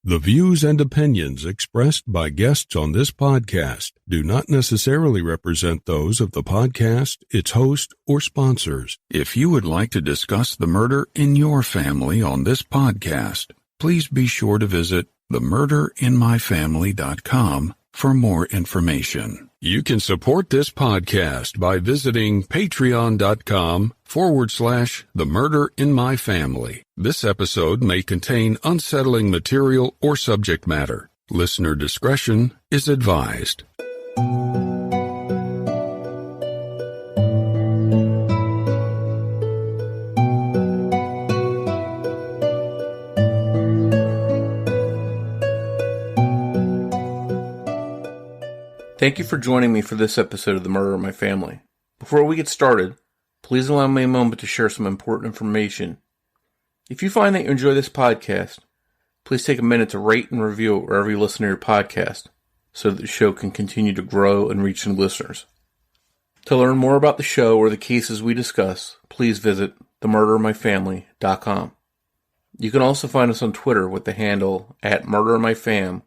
The views and opinions expressed by guests on this podcast do not necessarily represent those of the podcast, its host, or sponsors. If you would like to discuss the murder in your family on this podcast, please be sure to visit themurderinmyfamily.com for more information. You can support this podcast by visiting patreon.com/themurderinmyfamily. This episode may contain unsettling material or subject matter. Listener discretion is advised. Thank you for joining me for this episode of The Murder in My Family. Before we get started, please allow me a moment to share some important information. If you find that you enjoy this podcast, please take a minute to rate and review it wherever you listen to your podcast, so that the show can continue to grow and reach new listeners. To learn more about the show or the cases we discuss, please visit themurderinmyfamily.com. You can also find us on Twitter with the handle @MurderInMyFam,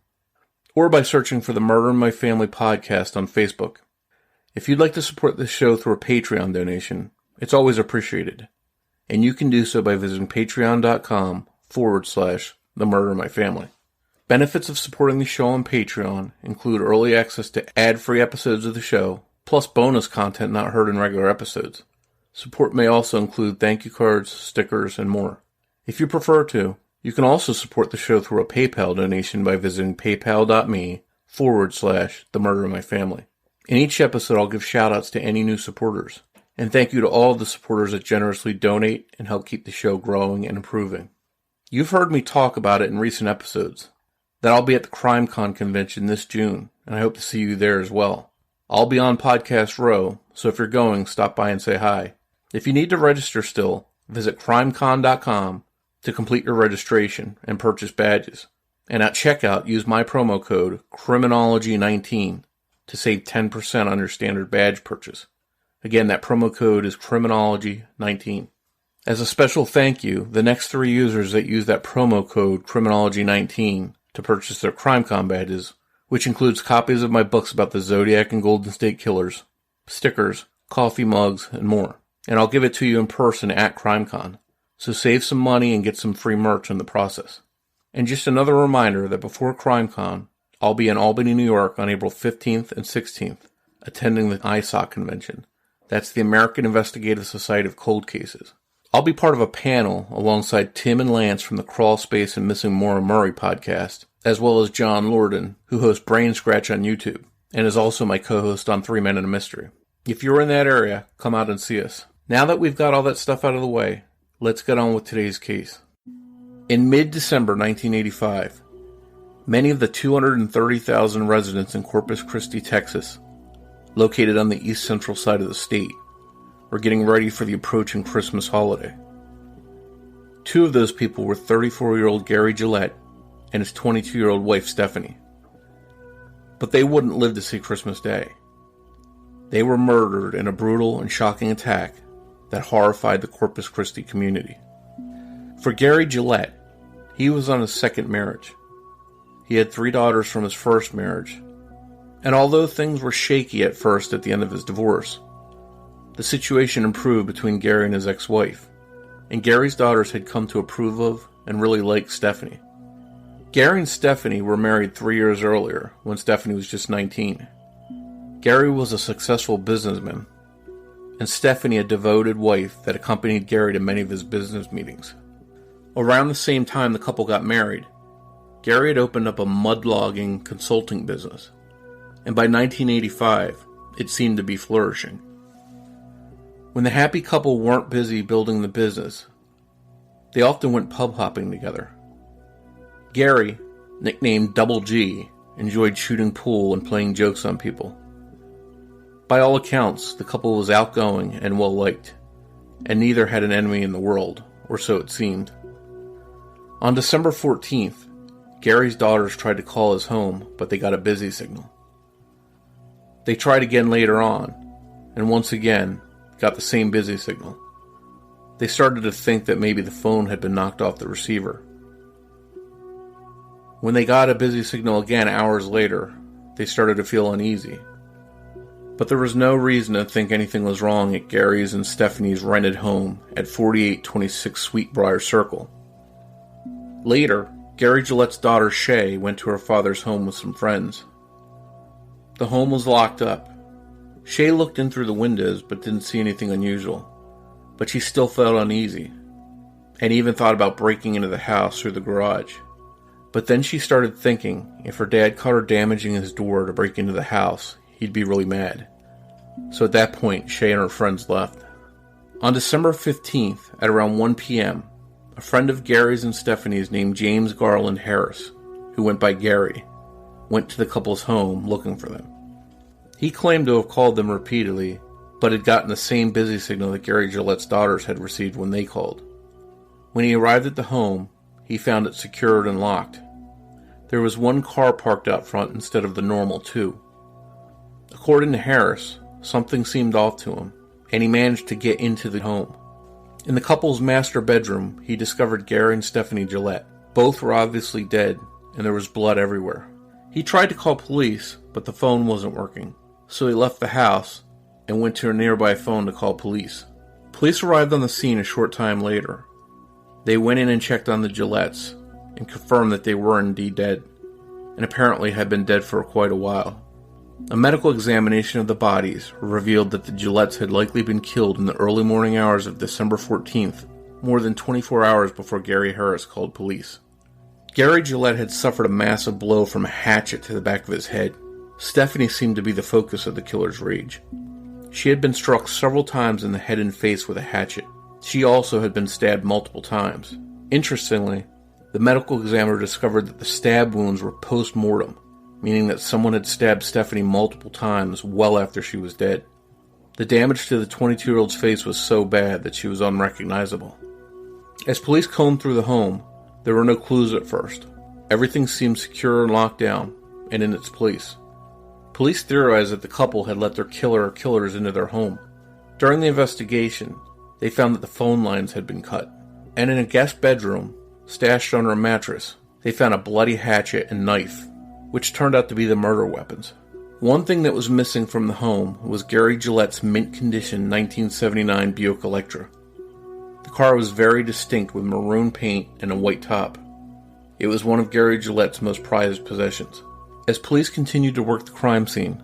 or by searching for the Murder in My Family podcast on Facebook. If you'd like to support this show through a Patreon donation, it's always appreciated, and you can do so by visiting patreon.com/The Murder in My Family. Benefits of supporting the show on Patreon include early access to ad-free episodes of the show, plus bonus content not heard in regular episodes. Support may also include thank you cards, stickers, and more. If you prefer to, you can also support the show through a PayPal donation by visiting paypal.me/The Murder in My Family. In each episode, I'll give shout-outs to any new supporters. And thank you to all of the supporters that generously donate and help keep the show growing and improving. You've heard me talk about it in recent episodes, that I'll be at the CrimeCon convention this June, and I hope to see you there as well. I'll be on Podcast Row, so if you're going, stop by and say hi. If you need to register still, visit crimecon.com to complete your registration and purchase badges. And at checkout, use my promo code Criminology19 to save 10% on your standard badge purchase. Again, that promo code is Criminology19. As a special thank you, the next 3 users that use that promo code Criminology19 to purchase their CrimeCon badges, which includes copies of my books about the Zodiac and Golden State Killers, stickers, coffee mugs, and more. And I'll give it to you in person at CrimeCon. So save some money and get some free merch in the process. And just another reminder that before CrimeCon, I'll be in Albany, New York on April 15th and 16th, attending the ISOC convention. That's the American Investigative Society of Cold Cases. I'll be part of a panel alongside Tim and Lance from the Crawl Space and Missing Maura Murray podcast, as well as John Lorden, who hosts Brain Scratch on YouTube, and is also my co-host on 3 Men and a Mystery. If you're in that area, come out and see us. Now that we've got all that stuff out of the way, let's get on with today's case. In mid-December 1985, many of the 230,000 residents in Corpus Christi, Texas, located on the east central side of the state, were getting ready for the approaching Christmas holiday. 2 of those people were 34-year-old Gary Gillette and his 22-year-old wife Stephanie. But they wouldn't live to see Christmas Day. They were murdered in a brutal and shocking attack that horrified the Corpus Christi community. For Gary Gillette, he was on his second marriage. He had 3 daughters from his first marriage, and although things were shaky at first at the end of his divorce, the situation improved between Gary and his ex-wife, and Gary's daughters had come to approve of and really like Stephanie. Gary and Stephanie were married 3 years earlier, when Stephanie was just 19. Gary was a successful businessman, and Stephanie a devoted wife that accompanied Gary to many of his business meetings. Around the same time the couple got married, Gary had opened up a mud-logging consulting business, and by 1985, it seemed to be flourishing. When the happy couple weren't busy building the business, they often went pub hopping together. Gary, nicknamed Double G, enjoyed shooting pool and playing jokes on people. By all accounts, the couple was outgoing and well-liked, and neither had an enemy in the world, or so it seemed. On December 14th, Gary's daughters tried to call his home, but they got a busy signal. They tried again later on, and once again, got the same busy signal. They started to think that maybe the phone had been knocked off the receiver. When they got a busy signal again hours later, they started to feel uneasy. But there was no reason to think anything was wrong at Gary's and Stephanie's rented home at 4826 Sweetbriar Circle. Later, Gary Gillette's daughter Shay went to her father's home with some friends. The home was locked up. Shay looked in through the windows but didn't see anything unusual, but she still felt uneasy, and even thought about breaking into the house through the garage. But then she started thinking if her dad caught her damaging his door to break into the house, he'd be really mad. So at that point, Shay and her friends left. On December 15th, at around 1 p.m., a friend of Gary's and Stephanie's named James Garland Harris, who went by Gary, went to the couple's home looking for them. He claimed to have called them repeatedly, but had gotten the same busy signal that Gary Gillette's daughters had received when they called. When he arrived at the home, he found it secured and locked. There was one car parked out front instead of the normal two. According to Harris, something seemed off to him, and he managed to get into the home. In the couple's master bedroom, he discovered Gary and Stephanie Gillette. Both were obviously dead, and there was blood everywhere. He tried to call police, but the phone wasn't working, so he left the house and went to a nearby phone to call police. Police arrived on the scene a short time later. They went in and checked on the Gillettes and confirmed that they were indeed dead, and apparently had been dead for quite a while. A medical examination of the bodies revealed that the Gillettes had likely been killed in the early morning hours of December 14th, more than 24 hours before Gary Harris called police. Gary Gillette had suffered a massive blow from a hatchet to the back of his head. Stephanie seemed to be the focus of the killer's rage. She had been struck several times in the head and face with a hatchet. She also had been stabbed multiple times. Interestingly, the medical examiner discovered that the stab wounds were post-mortem, meaning that someone had stabbed Stephanie multiple times well after she was dead. The damage to the 22-year-old's face was so bad that she was unrecognizable. As police combed through the home, there were no clues at first. Everything seemed secure and locked down, and in its place. Police theorized that the couple had let their killer or killers into their home. During the investigation, they found that the phone lines had been cut, and in a guest bedroom, stashed under a mattress, they found a bloody hatchet and knife, which turned out to be the murder weapons. One thing that was missing from the home was Gary Gillette's mint-condition 1979 Buick Electra. The car was very distinct with maroon paint and a white top. It was one of Gary Gillette's most prized possessions. As police continued to work the crime scene,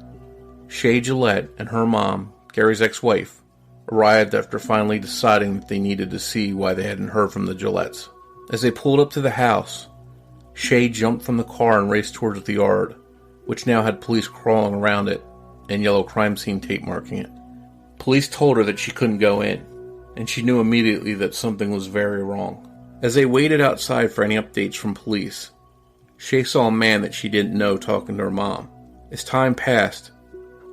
Shay Gillette and her mom, Gary's ex-wife, arrived after finally deciding that they needed to see why they hadn't heard from the Gillettes. As they pulled up to the house, Shay jumped from the car and raced towards the yard, which now had police crawling around it and yellow crime scene tape marking it. Police told her that she couldn't go in, and she knew immediately that something was very wrong. As they waited outside for any updates from police, Shay saw a man that she didn't know talking to her mom. As time passed,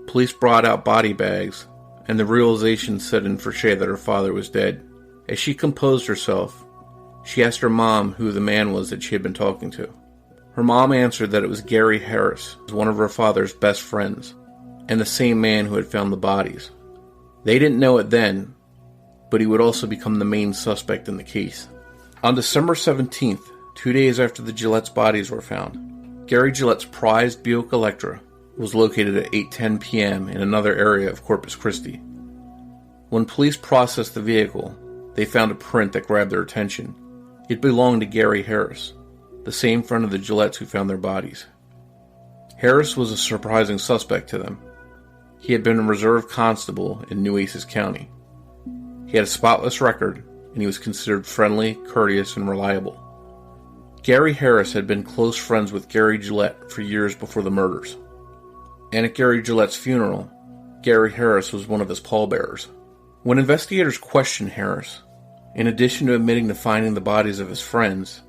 police brought out body bags, and the realization set in for Shay that her father was dead. As she composed herself, she asked her mom who the man was that she had been talking to. Her mom answered that it was Gary Harris, one of her father's best friends, and the same man who had found the bodies. They didn't know it then, but he would also become the main suspect in the case. On December 17th, 2 days after the Gillette's bodies were found, Gary Gillette's prized Buick Electra was located at 8:10 p.m. in another area of Corpus Christi. When police processed the vehicle, they found a print that grabbed their attention. It belonged to Gary Harris, the same friend of the Gillettes who found their bodies. Harris was a surprising suspect to them. He had been a reserve constable in Nueces County. He had a spotless record, and he was considered friendly, courteous, and reliable. Gary Harris had been close friends with Gary Gillette for years before the murders. And at Gary Gillette's funeral, Gary Harris was one of his pallbearers. When investigators questioned Harris, in addition to admitting to finding the bodies of his friends,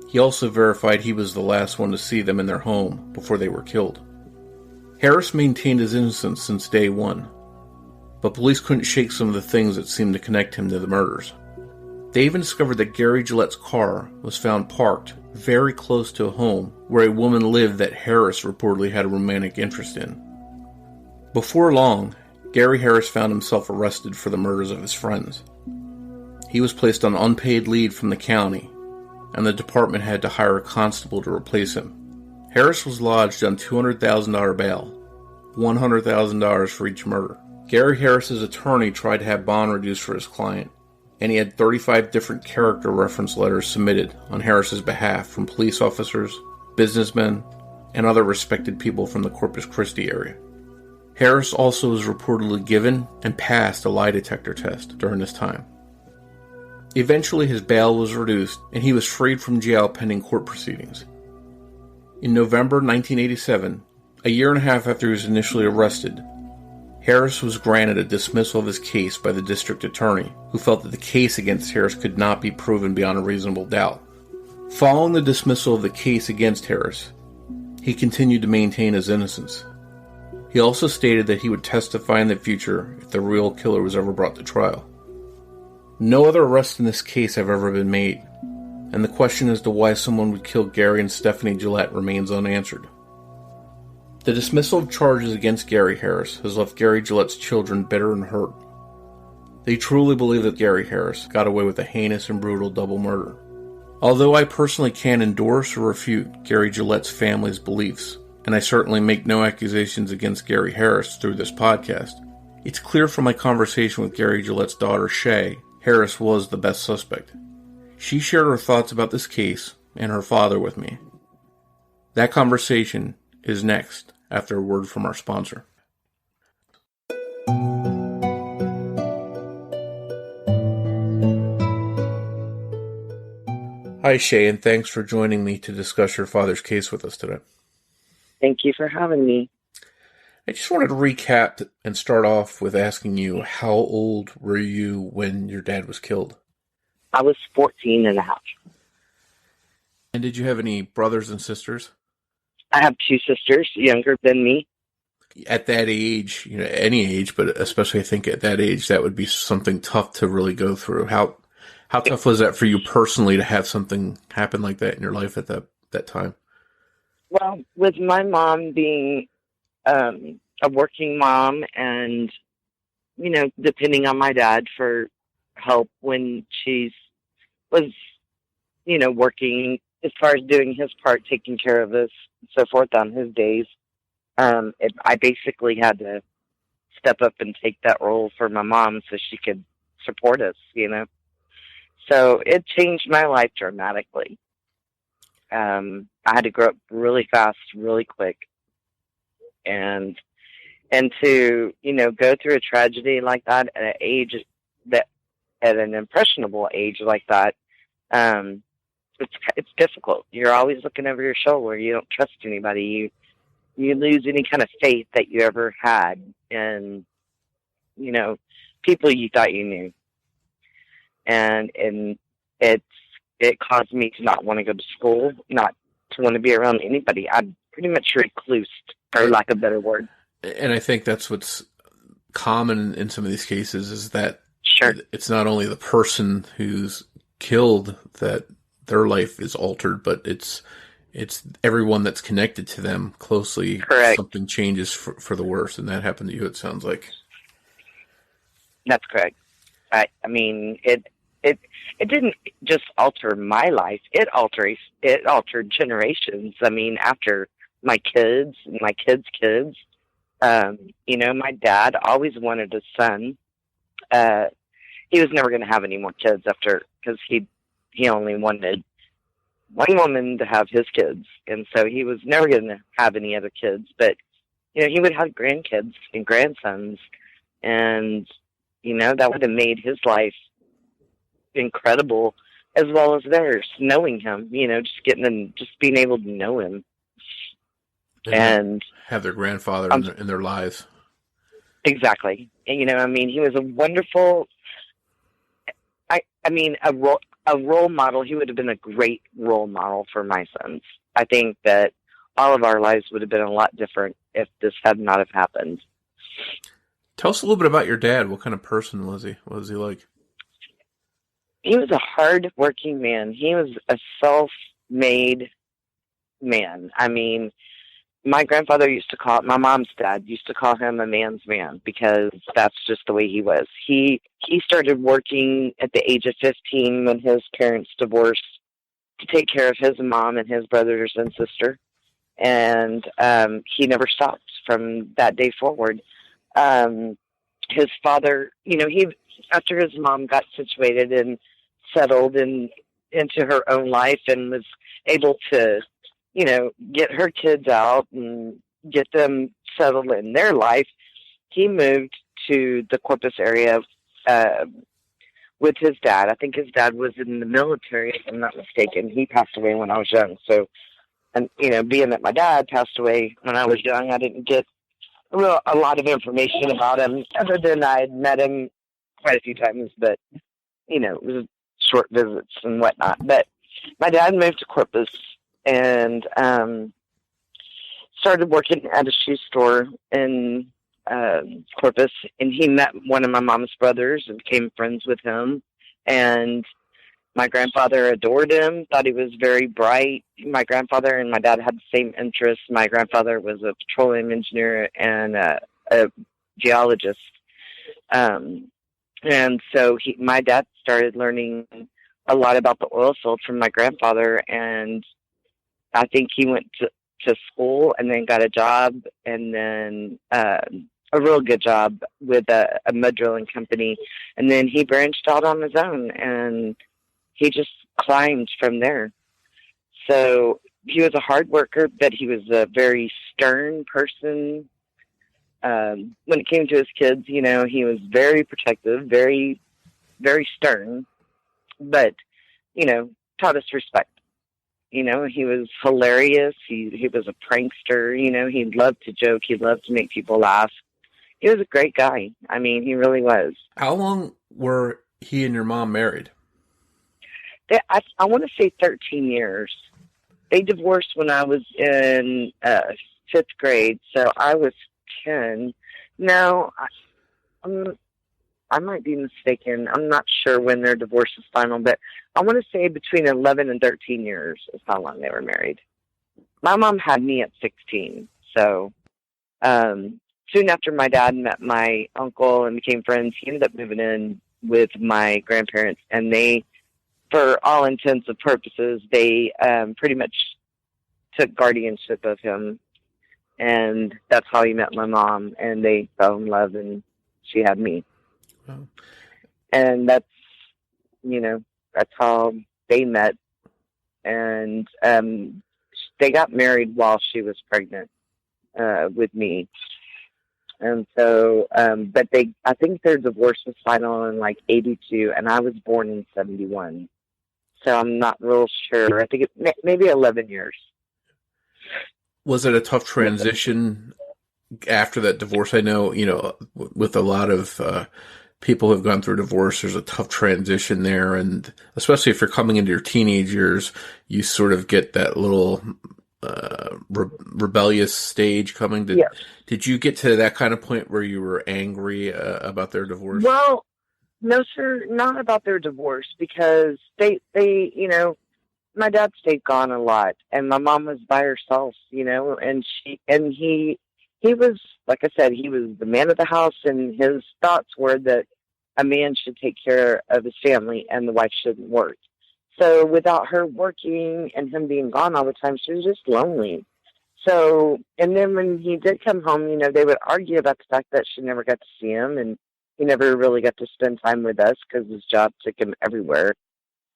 he also verified he was the last one to see them in their home before they were killed. Harris maintained his innocence since day one, but police couldn't shake some of the things that seemed to connect him to the murders. They even discovered that Gary Gillette's car was found parked very close to a home where a woman lived that Harris reportedly had a romantic interest in. Before long, Gary Harris found himself arrested for the murders of his friends. He was placed on unpaid leave from the county and the department had to hire a constable to replace him. Harris was lodged on $200,000 bail, $100,000 for each murder. Gary Harris's attorney tried to have bond reduced for his client, and he had 35 different character reference letters submitted on Harris's behalf from police officers, businessmen, and other respected people from the Corpus Christi area. Harris also was reportedly given and passed a lie detector test during this time. Eventually his bail was reduced and he was freed from jail pending court proceedings. In November 1987, a year and a half after he was initially arrested, Harris was granted a dismissal of his case by the district attorney, who felt that the case against Harris could not be proven beyond a reasonable doubt. Following the dismissal of the case against Harris, he continued to maintain his innocence. He also stated that he would testify in the future if the real killer was ever brought to trial. No other arrests in this case have ever been made, and the question as to why someone would kill Gary and Stephanie Gillette remains unanswered. The dismissal of charges against Gary Harris has left Gary Gillette's children bitter and hurt. They truly believe that Gary Harris got away with a heinous and brutal double murder. Although I personally can't endorse or refute Gary Gillette's family's beliefs, and I certainly make no accusations against Gary Harris through this podcast, it's clear from my conversation with Gary Gillette's daughter, Shay, Harris was the best suspect. She shared her thoughts about this case and her father with me. That conversation is next, after a word from our sponsor. Hi, Shay, and thanks for joining me to discuss your father's case with us today. Thank you for having me. I just wanted to recap and start off with asking you, how old were you when your dad was killed? I was 14 and a half. And did you have any brothers and sisters? I have two sisters, younger than me. At that age, any age, but especially I think at that age, that would be something tough to really go through. How tough was that for you personally to have something happen like that in your life at that time? Well, with my mom being a working mom and, depending on my dad for help when she was, working as far as doing his part, taking care of us, and so forth on his days, I basically had to step up and take that role for my mom so she could support us, So it changed my life dramatically. I had to grow up really fast, really quick. And to, go through a tragedy like that at an impressionable age like that, it's difficult. You're always looking over your shoulder. You don't trust anybody. You lose any kind of faith that you ever had in, people you thought you knew. And it caused me to not want to go to school, not to want to be around anybody. I'm pretty much reclused, for lack of a better word. And I think that's what's common in some of these cases is that sure, it's not only the person who's killed that their life is altered, but it's everyone that's connected to them closely. Correct. Something changes for the worse, and that happened to you, it sounds like. That's correct. I mean, it didn't just alter my life. It altered generations. I mean, after my kids and my kids' kids, my dad always wanted a son. He was never going to have any more kids because he only wanted one woman to have his kids. And so he was never going to have any other kids, but, he would have grandkids and grandsons. And, that would have made his life incredible as well as theirs, knowing him, just being able to know him. And have their grandfather in their lives. Exactly. And, he was a wonderful, a role model. He would have been a great role model for my sons. I think that all of our lives would have been a lot different if this had not have happened. Tell us a little bit about your dad. What kind of person was he? What was he like? He was a hard-working man. He was a self-made man. I mean, my mom's dad used to call him a man's man because that's just the way he was. He started working at the age of 15 when his parents divorced. to take care of his mom and his brothers and sister. And he never stopped from that day forward. His father, after his mom got situated and settled into her own life and was able to, get her kids out and get them settled in their life, he moved to the Corpus area with his dad. I think his dad was in the military, if I'm not mistaken. He passed away when I was young. So, and being that my dad passed away when I was young, I didn't get a lot of information about him, other than I had met him quite a few times, but, it was short visits and whatnot. But my dad moved to Corpus and started working at a shoe store in Corpus, and he met one of my mom's brothers and became friends with him. And my grandfather adored him, thought he was very bright. My grandfather and my dad had the same interests. My grandfather was a petroleum engineer and a geologist. And so my dad started learning a lot about the oil field from my grandfather, and I think he went to school and then got a job, and then a real good job with a mud drilling company. And then he branched out on his own, and he just climbed from there. So he was a hard worker, but he was a very stern person. When it came to his kids, he was very protective, very, very stern, but, taught us respect. He was hilarious. He was a prankster. He loved to joke. He loved to make people laugh. He was a great guy. I mean, he really was. How long were he and your mom married? I want to say 13 years. They divorced when I was in 5th grade, so I was 10. Now, I might be mistaken. I'm not sure when their divorce was final, but I want to say between 11 and 13 years is how long they were married. My mom had me at 16, so soon after my dad met my uncle and became friends, he ended up moving in with my grandparents, and they, for all intents and purposes, they pretty much took guardianship of him, and that's how he met my mom, and they fell in love, and she had me. Wow. And that's how they met, and they got married while she was pregnant with me. And so, but I think their divorce was final in like 82, and I was born in 71. So I'm not real sure. I think maybe 11 years. Was it a tough transition after that divorce? I know, with a lot of people who have gone through divorce, there's a tough transition there. And especially if you're coming into your teenage years, you sort of get that little rebellious stage coming. Did you get to that kind of point where you were angry about their divorce? Well, no, sir, not about their divorce, because they my dad stayed gone a lot, and my mom was by herself, and he was, like I said, he was the man of the house, and his thoughts were that a man should take care of his family and the wife shouldn't work. So without her working and him being gone all the time, she was just lonely. So, and then when he did come home, they would argue about the fact that she never got to see him, and he never really got to spend time with us because his job took him everywhere,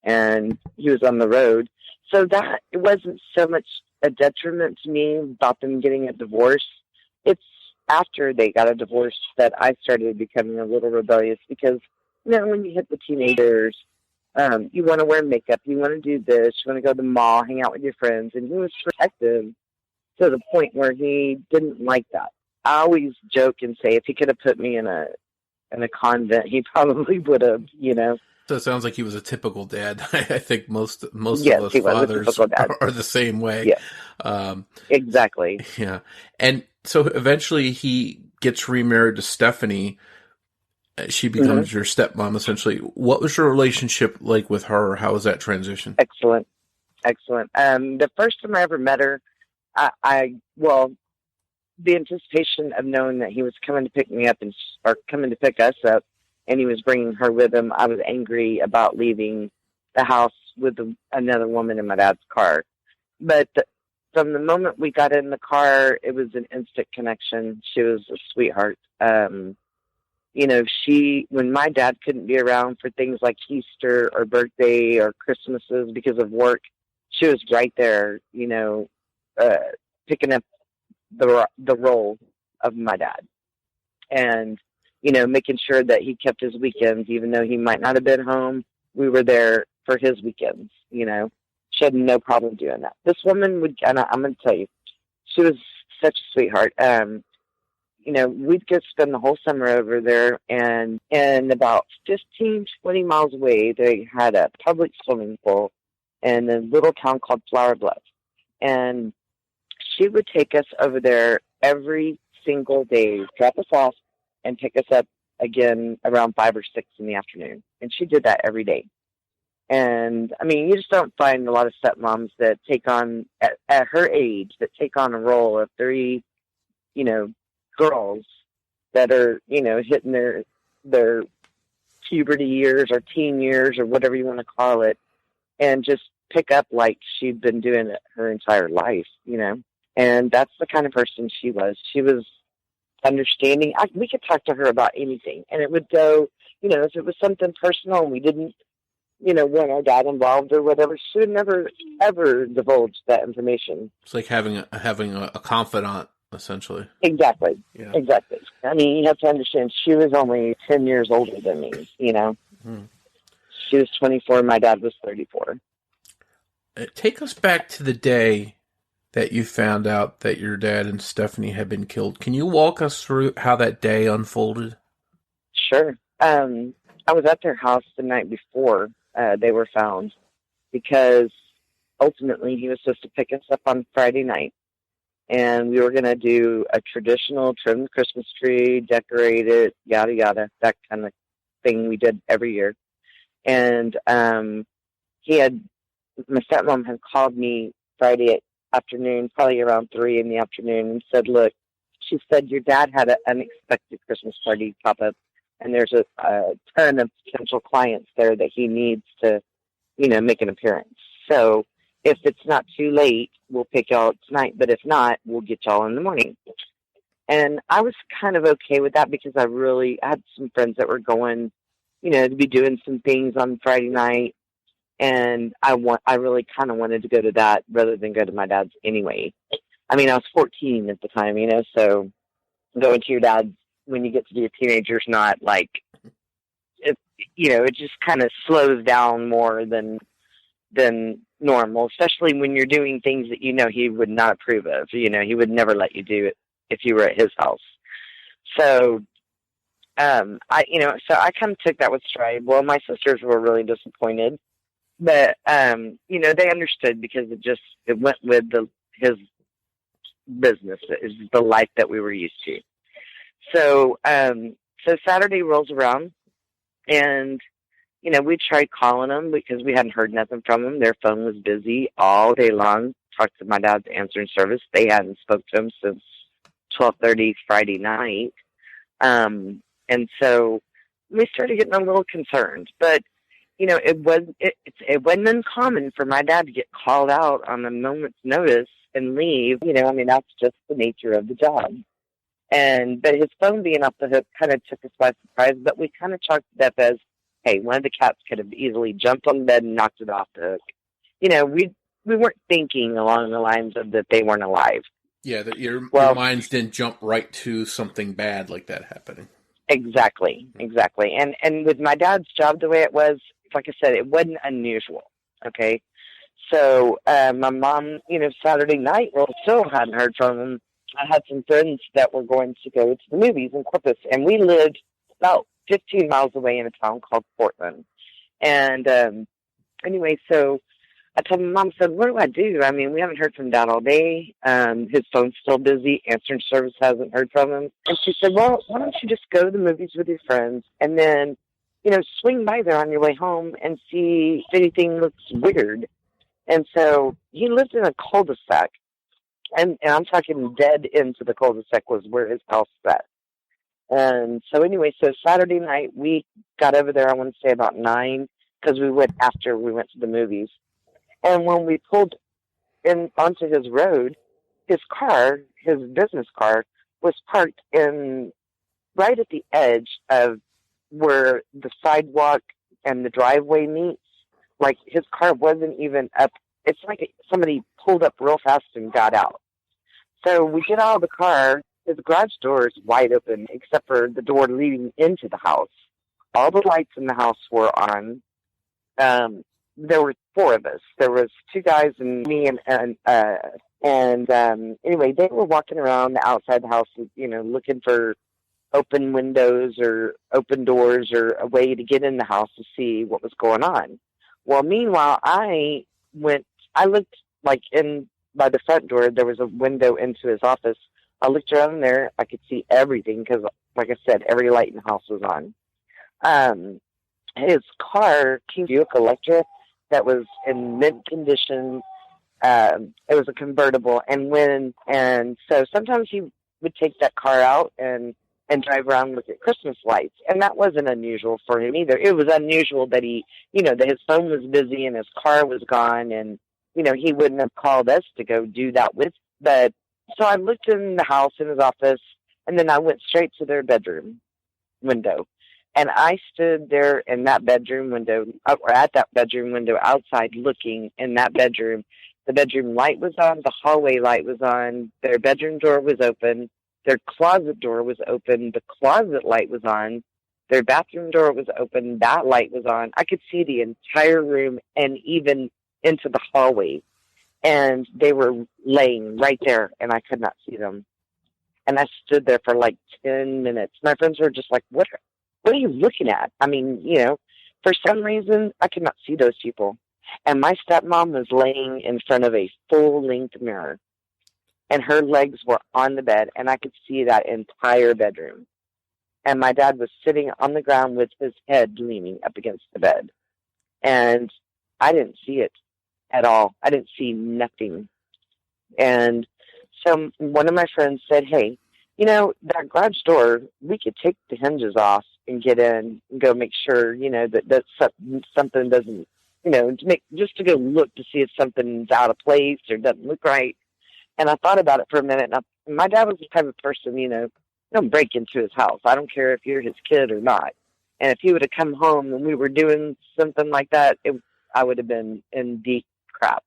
and he was on the road. So that it wasn't so much a detriment to me about them getting a divorce. It's after they got a divorce that I started becoming a little rebellious, because, when you hit the teenagers, you want to wear makeup, you want to do this, you want to go to the mall, hang out with your friends, and he was protective to the point where he didn't like that. I always joke and say if he could have put me in a convent, he probably would have, So it sounds like he was a typical dad. I think most yes, of us fathers are the same way. Yes. Exactly. Yeah. And so eventually he gets remarried to Stephanie. She becomes your stepmom, essentially. What was your relationship like with her? How was that transition? Excellent. The first time I ever met her, the anticipation of knowing that he was coming to pick me up or coming to pick us up, and he was bringing her with him, I was angry about leaving the house with another woman in my dad's car. But from the moment we got in the car, it was an instant connection. She was a sweetheart. You know, when my dad couldn't be around for things like Easter or birthday or Christmases because of work, she was right there, you know, picking up the role of my dad. And, you know, making sure that he kept his weekends, even though he might not have been home, we were there for his weekends, you know. She had no problem doing that. This woman would, and I'm going to tell you, she was such a sweetheart. You know, we'd go spend the whole summer over there, and about 15, 20 miles away, they had a public swimming pool in a little town called Flower Bluff. And she would take us over there every single day, drop us off, and pick us up again around 5 or 6 in the afternoon. And she did that every day. And, I mean, you just don't find a lot of stepmoms that take on, at her age, that take on a role of 3, you know, girls that are, you know, hitting their puberty years or teen years or whatever you want to call it, and just pick up like she'd been doing it her entire life, you know. And that's the kind of person she was. She was understanding. We could talk to her about anything, and it would go, you know, if it was something personal and we didn't, you know, want our dad involved or whatever, she would never, ever divulge that information. It's like having a confidant, essentially. Exactly. Yeah. Exactly. I mean, you have to understand, she was only 10 years older than me, you know. Mm. She was 24, my dad was 34. Take us back to the day that you found out that your dad and Stephanie had been killed. Can you walk us through how that day unfolded? Sure. I was at their house the night before they were found, because ultimately he was supposed to pick us up on Friday night, and we were going to do a traditional trim Christmas tree, decorate it, yada, yada, that kind of thing we did every year. And my stepmom had called me Friday afternoon, probably around 3 in the afternoon, and said, look, she said, your dad had an unexpected Christmas party pop up, and there's a ton of potential clients there that he needs to, you know, make an appearance. So if it's not too late, we'll pick y'all up tonight, but if not, we'll get y'all in the morning. And I was kind of okay with that, because I had some friends that were going, you know, to be doing some things on Friday night, and I really kind of wanted to go to that rather than go to my dad's anyway. I mean, I was 14 at the time, you know, so going to your dad's when you get to be a teenager is not like, you know, it just kind of slows down more than normal, especially when you're doing things that, you know, he would not approve of. You know, he would never let you do it if you were at his house. So, I kind of took that with stride. Well, my sisters were really disappointed, but, you know, they understood, because it went with his business. It is the life that we were used to. So Saturday rolls around, and, you know, we tried calling them because we hadn't heard nothing from them. Their phone was busy all day long. Talked to my dad's answering service. They hadn't spoke to him since 12:30 Friday night. And so we started getting a little concerned. But, you know, it wasn't uncommon for my dad to get called out on a moment's notice and leave. You know, I mean, that's just the nature of the job. But his phone being off the hook kind of took us by surprise, but we kind of chalked it up as, hey, one of the cats could have easily jumped on the bed and knocked it off the hook. You know, we weren't thinking along the lines of that they weren't alive. Yeah, that your minds didn't jump right to something bad like that happening. Exactly. And with my dad's job the way it was, like I said, it wasn't unusual, okay? So my mom, you know, Saturday night, well, still hadn't heard from him. I had some friends that were going to go to the movies in Corpus, and we lived about 15 miles away in a town called Portland. And anyway, so I told my mom, said, what do I do? I mean, we haven't heard from Dad all day. His phone's still busy. Answering service hasn't heard from him. And she said, well, why don't you just go to the movies with your friends and then, you know, swing by there on your way home and see if anything looks weird. And so he lived in a cul-de-sac. And I'm talking dead into the cul-de-sac was where his house sat. And so anyway, so Saturday night, we got over there, I want to say about 9. because we went after we went to the movies. And when we pulled in onto his road, his car, his business car, was parked in right at the edge of where the sidewalk and the driveway meets. Like, his car wasn't even up. It's like somebody pulled up real fast and got out. So we get out of the car. His garage door is wide open, except for the door leading into the house. All the lights in the house were on. There were 4 of us. There was 2 guys and me, and anyway, they were walking around outside the house, you know, looking for open windows or open doors or a way to get in the house to see what was going on. Well, meanwhile, I looked, like, in by the front door. There was a window into his office. I looked around there. I could see everything because, like I said, every light in the house was on. His car, King Buick Electra, that was in mint condition. It was a convertible, and so sometimes he would take that car out and drive around and look at Christmas lights, and that wasn't unusual for him either. It was unusual that he, you know, that his phone was busy and his car was gone, and, you know, he wouldn't have called us to go do that with. But so I looked in the house, in his office, and then I went straight to their bedroom window. And I stood there in that bedroom window, or at that bedroom window outside, looking in that bedroom. The bedroom light was on. The hallway light was on. Their bedroom door was open. Their closet door was open. The closet light was on. Their bathroom door was open. That light was on. I could see the entire room and even into the hallway. And they were laying right there, and I could not see them. And I stood there for like 10 minutes. My friends were just like, what are you looking at? I mean, you know, for some reason, I could not see those people. And my stepmom was laying in front of a full-length mirror, and her legs were on the bed, and I could see that entire bedroom. And my dad was sitting on the ground with his head leaning up against the bed. And I didn't see it at all. I didn't see nothing. And so one of my friends said, hey, you know, that garage door, we could take the hinges off and get in and go make sure, you know, that something doesn't, you know, just to go look to see if something's out of place or doesn't look right. And I thought about it for a minute. And my dad was the type of person, you know, don't break into his house. I don't care if you're his kid or not. And if he would have come home and we were doing something like that, I would have been in deep crap.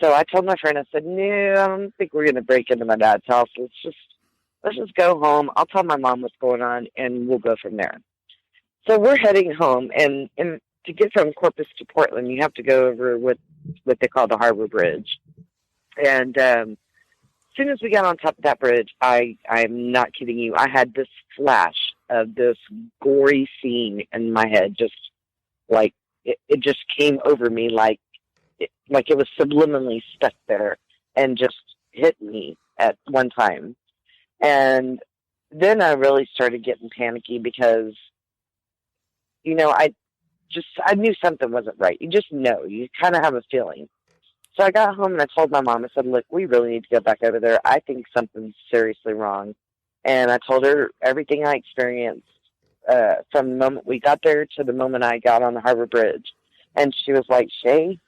So I told my friend, I said, no, I don't think we're going to break into my dad's house. Let's just go home. I'll tell my mom what's going on, and we'll go from there. So we're heading home, and to get from Corpus to Portland, you have to go over what they call the Harbor Bridge. And as soon as we got on top of that bridge, I'm not kidding you, I had this flash of this gory scene in my head, just like it just came over me like it was subliminally stuck there and just hit me at one time. And then I really started getting panicky because, you know, I knew something wasn't right. You just know. You kind of have a feeling. So I got home and I told my mom, I said, look, we really need to go back over there. I think something's seriously wrong. And I told her everything I experienced from the moment we got there to the moment I got on the Harbor Bridge. And she was like, Shay,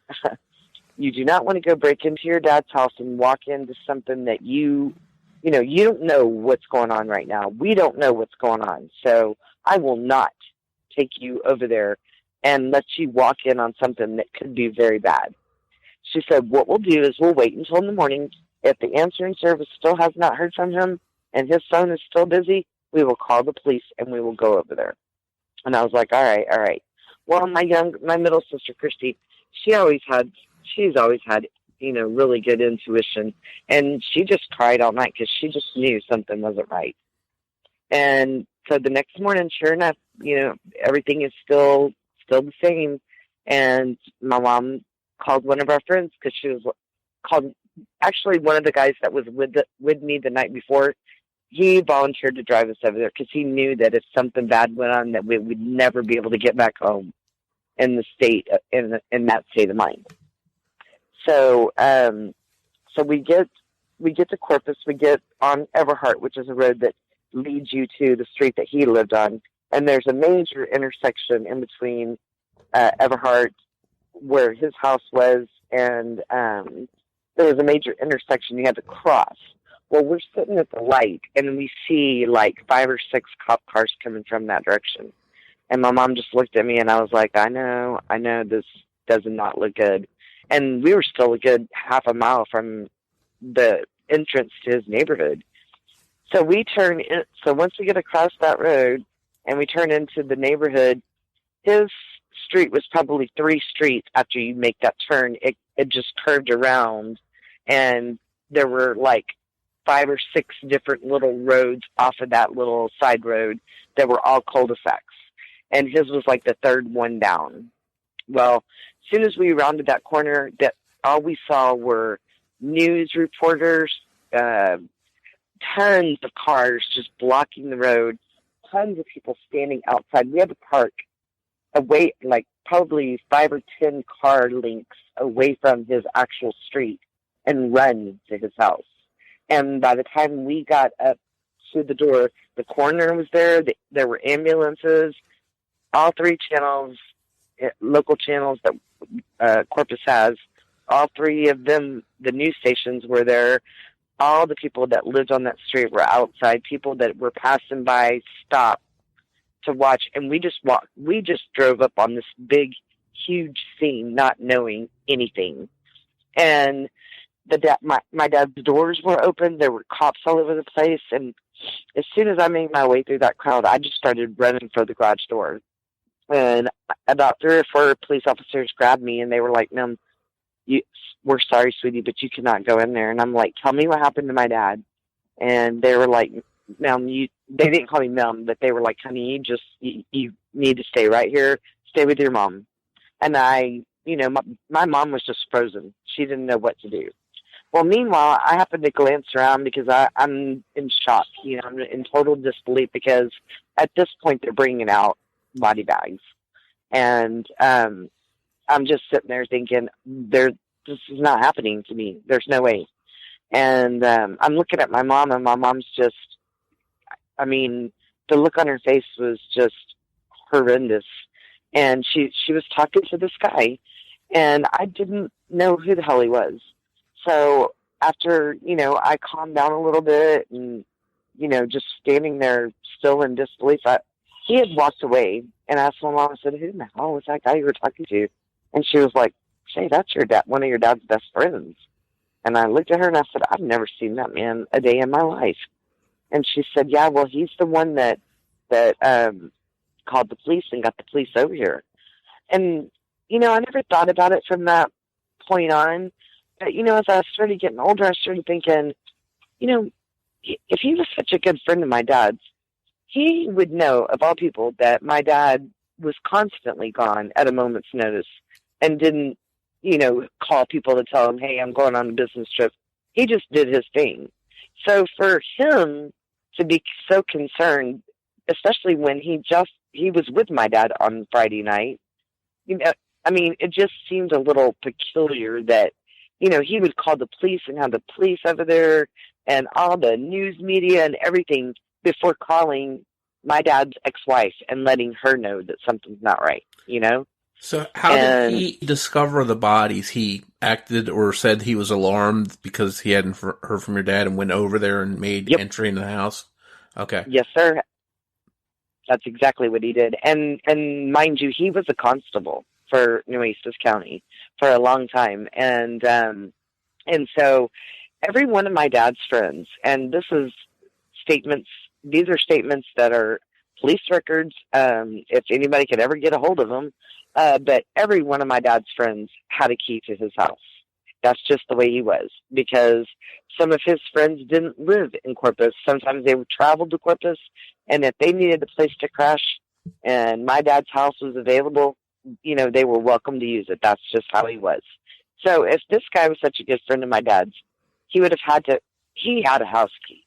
you do not want to go break into your dad's house and walk into something that you don't know what's going on right now. We don't know what's going on. So I will not take you over there and let you walk in on something that could be very bad. She said, what we'll do is we'll wait until in the morning. If the answering service still has not heard from him and his phone is still busy, we will call the police and we will go over there. And I was like, all right. Well, my middle sister, Christy, she's always had, you know, really good intuition. And she just cried all night because she just knew something wasn't right. And so the next morning, sure enough, you know, everything is still the same. And my mom called one of our friends because she was called, actually one of the guys that was with me the night before, he volunteered to drive us over there because he knew that if something bad went on, that we would never be able to get back home in the state, in that state of mind. So, so we get to Corpus, we get on Everhart, which is a road that leads you to the street that he lived on. And there's a major intersection in between Everhart, where his house was, and there was a major intersection you had to cross. Well, we're sitting at the light, and we see like 5 or 6 cop cars coming from that direction. And my mom just looked at me, and I was like, I know, this does not look good. And we were still a good half a mile from the entrance to his neighborhood. So we turn in. So once we get across that road and we turn into the neighborhood, his street was probably 3 streets after you make that turn. It just curved around, and there were like 5 or 6 different little roads off of that little side road that were all cul-de-sacs. And his was like the 3rd one down. Well, as soon as we rounded that corner, that all we saw were news reporters, tons of cars just blocking the road, tons of people standing outside. We had to park away, like probably 5 or 10 car lengths away from his actual street and run to his house. And by the time we got up to the door, the coroner was there. There were ambulances, all 3 channels, local channels that Corpus has. All 3 of them, the news stations were there. All the people that lived on that street were outside. People that were passing by stopped to watch, and we just walked. We just drove up on this big, huge scene, not knowing anything. And my dad's doors were open. There were cops all over the place, and as soon as I made my way through that crowd, I just started running for the garage door. And about 3 or 4 police officers grabbed me, and they were like, "Ma'am, we're sorry, sweetie, but you cannot go in there." And I'm like, "Tell me what happened to my dad." And they were like, "Ma'am, they didn't call me ma'am, but they were like, honey, you need to stay right here. Stay with your mom." And my mom was just frozen. She didn't know what to do. Well, meanwhile, I happened to glance around because I'm in shock. I'm in total disbelief because at this point they're bringing out body bags. And I'm just sitting there thinking, this is not happening to me. There's no way. And I'm looking at my mom, and my mom's just, the look on her face was just horrendous. And she was talking to this guy, and I didn't know who the hell he was. So after, I calmed down a little bit and, just standing there still in disbelief, he had walked away, and I asked my mom, I said, "Who the hell was that guy you were talking to?" And she was like, "Say, that's your dad, one of your dad's best friends." And I looked at her and I said, "I've never seen that man a day in my life." And she said, "Yeah, well, he's the one that called the police and got the police over here." And, I never thought about it from that point on. But, as I started getting older, I started thinking, if he was such a good friend of my dad's, he would know, of all people, that my dad was constantly gone at a moment's notice and didn't, call people to tell him, "Hey, I'm going on a business trip." He just did his thing. So for him to be so concerned, especially when he was with my dad on Friday night, it just seemed a little peculiar that, he would call the police and have the police over there and all the news media and everything before calling my dad's ex-wife and letting her know that something's not right, So how did he discover the bodies? He acted or said he was alarmed because he hadn't heard from your dad and went over there and made entry into the house? Okay. Yes, sir. That's exactly what he did. And mind you, he was a constable for Nueces County for a long time. And so every one of my dad's friends, and these are statements that are police records, if anybody could ever get a hold of them, but every one of my dad's friends had a key to his house. That's just the way he was, because some of his friends didn't live in Corpus. Sometimes they would travel to Corpus, and if they needed a place to crash and my dad's house was available, they were welcome to use it. That's just how he was. So if this guy was such a good friend of my dad's, he had a house key.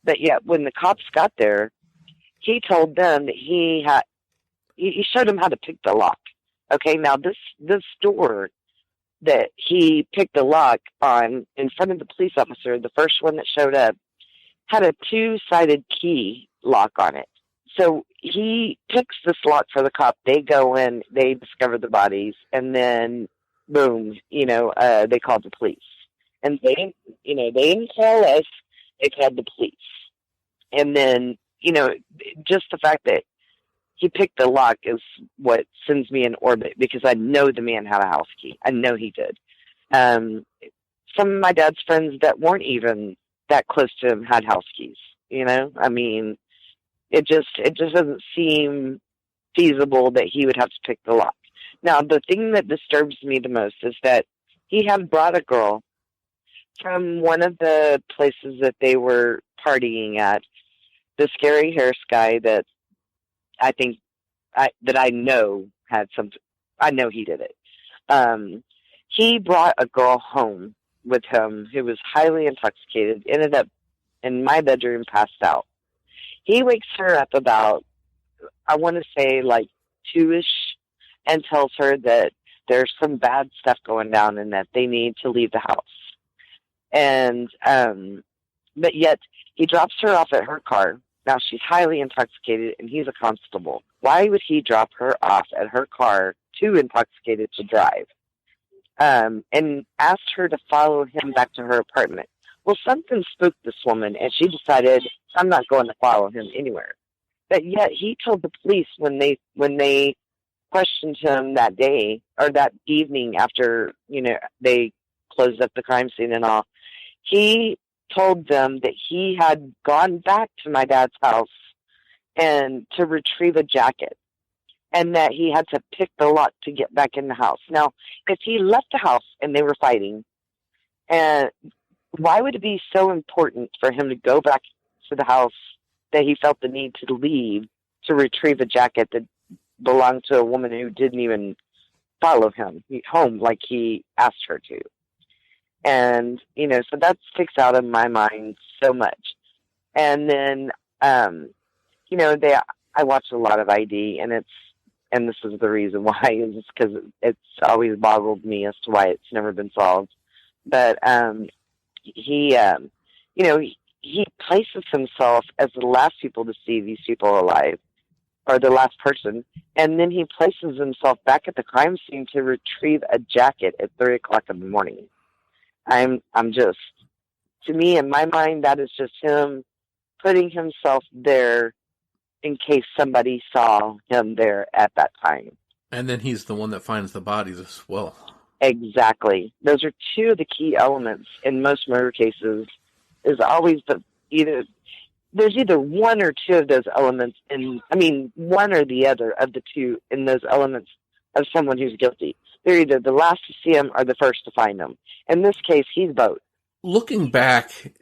But yet when the cops got there, he told them that he showed them how to pick the lock. Okay, now this door that he picked the lock on in front of the police officer, the first one that showed up, had a 2-sided key lock on it. So he picks this lock for the cop. They go in, they discover the bodies, and then boom, they called the police. And they didn't call us, they called the police. And then, just the fact that he picked the lock is what sends me in orbit, because I know the man had a house key. I know he did. Some of my dad's friends that weren't even that close to him had house keys. I mean, it just doesn't seem feasible that he would have to pick the lock. Now, the thing that disturbs me the most is that he had brought a girl from one of the places that they were partying at, the Scary Harris guy that I think I know had something. I know he did it. He brought a girl home with him who was highly intoxicated, ended up in my bedroom, passed out. He wakes her up about, I want to say like 2-ish, and tells her that there's some bad stuff going down and that they need to leave the house. And, but yet he drops her off at her car. Now she's highly intoxicated and he's a constable. Why would he drop her off at her car, too intoxicated to drive? And asked her to follow him back to her apartment. Well, something spooked this woman, and she decided, I'm not going to follow him anywhere. But yet he told the police when they questioned him that day, or that evening after, they closed up the crime scene and all, he told them that he had gone back to my dad's house and to retrieve a jacket, and that he had to pick the lock to get back in the house. Now, if he left the house and they were fighting, and why would it be so important for him to go back to the house that he felt the need to leave to retrieve a jacket that belonged to a woman who didn't even follow him home like he asked her to? And, so that sticks out in my mind so much. And then, I watch a lot of ID, and this is the reason why, is because it's always boggled me as to why it's never been solved. But, he places himself as the last people to see these people alive, or the last person, and then he places himself back at the crime scene to retrieve a jacket at 3:00 in the morning. To me, in my mind, that is just him putting himself there in case somebody saw him there at that time. And then he's the one that finds the bodies as well. Exactly. Those are two of the key elements in most murder cases, is always there's either one or two of those elements, one or the other of the two in those elements of someone who's guilty. They're either the last to see him or the first to find him. In this case, he's both. Looking back,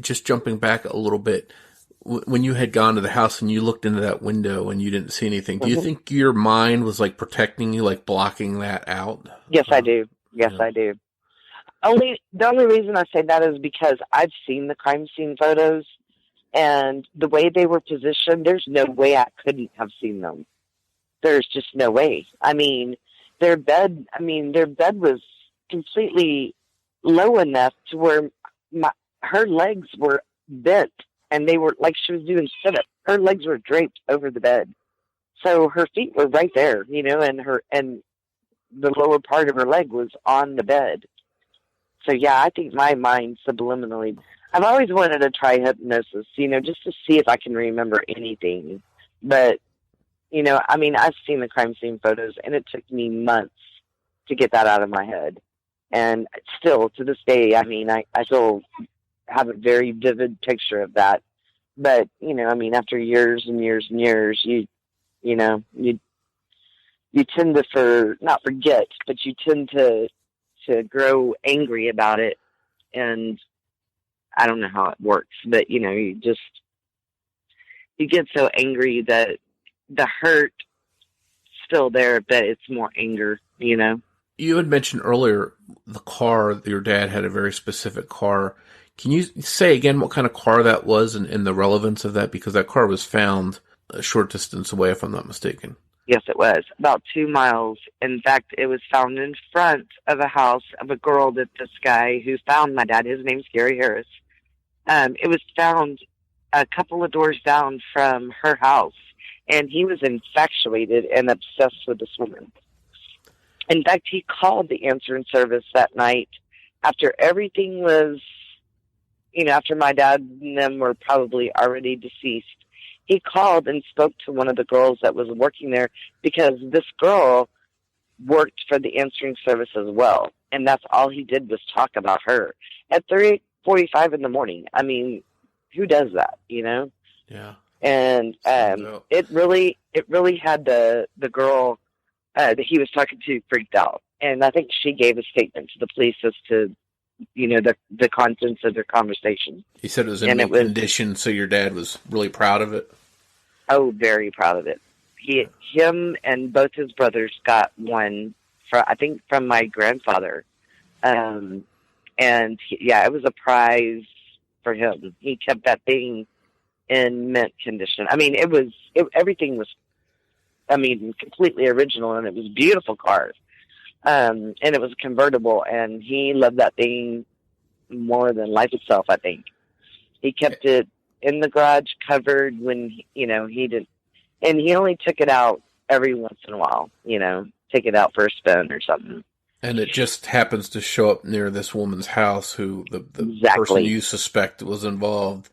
just jumping back a little bit, when you had gone to the house and you looked into that window and you didn't see anything, do you think your mind was like protecting you, like blocking that out? Yes, I do. Yes, yeah. I do. The only reason I say that is because I've seen the crime scene photos, and the way they were positioned, there's no way I couldn't have seen them. There's just no way. Their bed was completely low enough to where her legs were bent, and they were like she was doing sit-ups. Her legs were draped over the bed, so her feet were right there, and the lower part of her leg was on the bed. So yeah, I think my mind subliminally. I've always wanted to try hypnosis, just to see if I can remember anything. But I've seen the crime scene photos, and it took me months to get that out of my head. And still, to this day, I still have a very vivid picture of that. But, after years and years and years, you tend to, not forget, but you tend to grow angry about it. And I don't know how it works, but, you get so angry that the hurt still there, but it's more anger, You had mentioned earlier the car, your dad had a very specific car. Can you say again what kind of car that was and the relevance of that? Because that car was found a short distance away, if I'm not mistaken. Yes, it was. About 2 miles. In fact, it was found in front of a house of a girl that this guy who found my dad, his name's Gary Harris. It was found a couple of doors down from her house. and he was infatuated and obsessed with this woman. In fact, he called the answering service that night after everything was, after my dad and them were probably already deceased. He called and spoke to one of the girls that was working there, because this girl worked for the answering service as well. And that's all he did was talk about her at 3:45 in the morning. I mean, who does that, Yeah. And it really had the girl that he was talking to freaked out. And I think she gave a statement to the police as to, the contents of their conversation. He said it was in condition, so your dad was really proud of it? Oh, very proud of it. Him and both his brothers got one, from my grandfather. It was a prize for him. He kept that thing in mint condition. I mean, everything was, completely original, and it was a beautiful car. And it was convertible, and he loved that thing more than life itself, I think. He kept it in the garage covered when, he didn't, and he only took it out every once in a while, take it out for a spin or something. And it just happens to show up near this woman's house who the Exactly. person you suspect was involved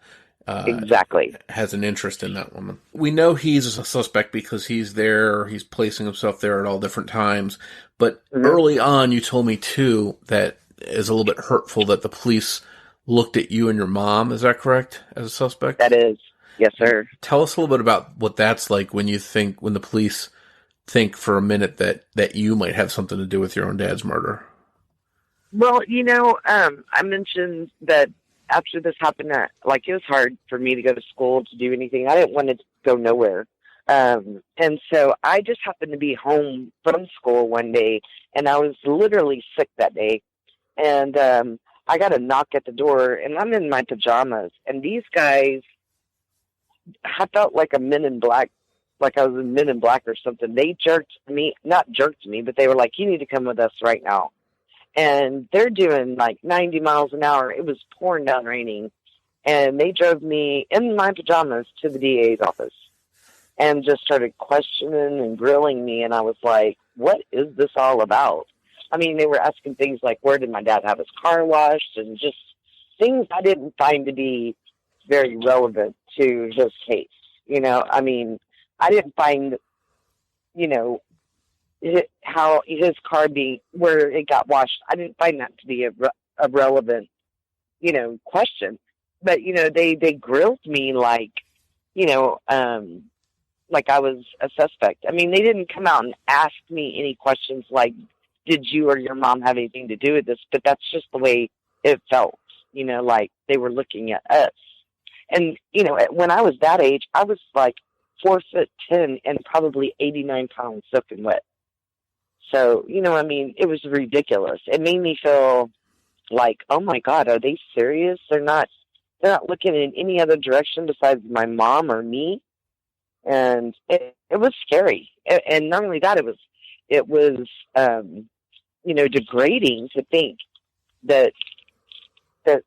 exactly has an interest in that woman. We know he's a suspect because he's there, he's placing himself there at all different times. But early on, you told me, too, that is a little bit hurtful that the police looked at you and your mom. Is that correct, as a suspect? That is. Yes, sir. Tell us a little bit about what that's like when the police think for a minute that you might have something to do with your own dad's murder. Well, I mentioned that after this happened, it was hard for me to go to school to do anything. I didn't want to go nowhere. And so I just happened to be home from school one day, and I was literally sick that day. And I got a knock at the door, and I'm in my pajamas. And these guys, I felt like a Men in Black, like I was in Men in Black or something. They not jerked me, but they were like, you need to come with us right now. And they're doing like 90 miles an hour. It was pouring down raining. And they drove me in my pajamas to the DA's office and just started questioning and grilling me. And I was like, what is this all about? I mean, they were asking things like, where did my dad have his car washed? And just things I didn't find to be very relevant to his case. I didn't find, how his car where it got washed. I didn't find that to be a relevant, question. But, they grilled me like I was a suspect. I mean, they didn't come out and ask me any questions like, did you or your mom have anything to do with this? But that's just the way it felt, like they were looking at us. And, when I was that age, I was like 4'10" and probably 89 pounds soaking wet. So, it was ridiculous. It made me feel like, oh my God, are they serious? They're not looking in any other direction besides my mom or me. And it was scary. And not only that, it was degrading to think that a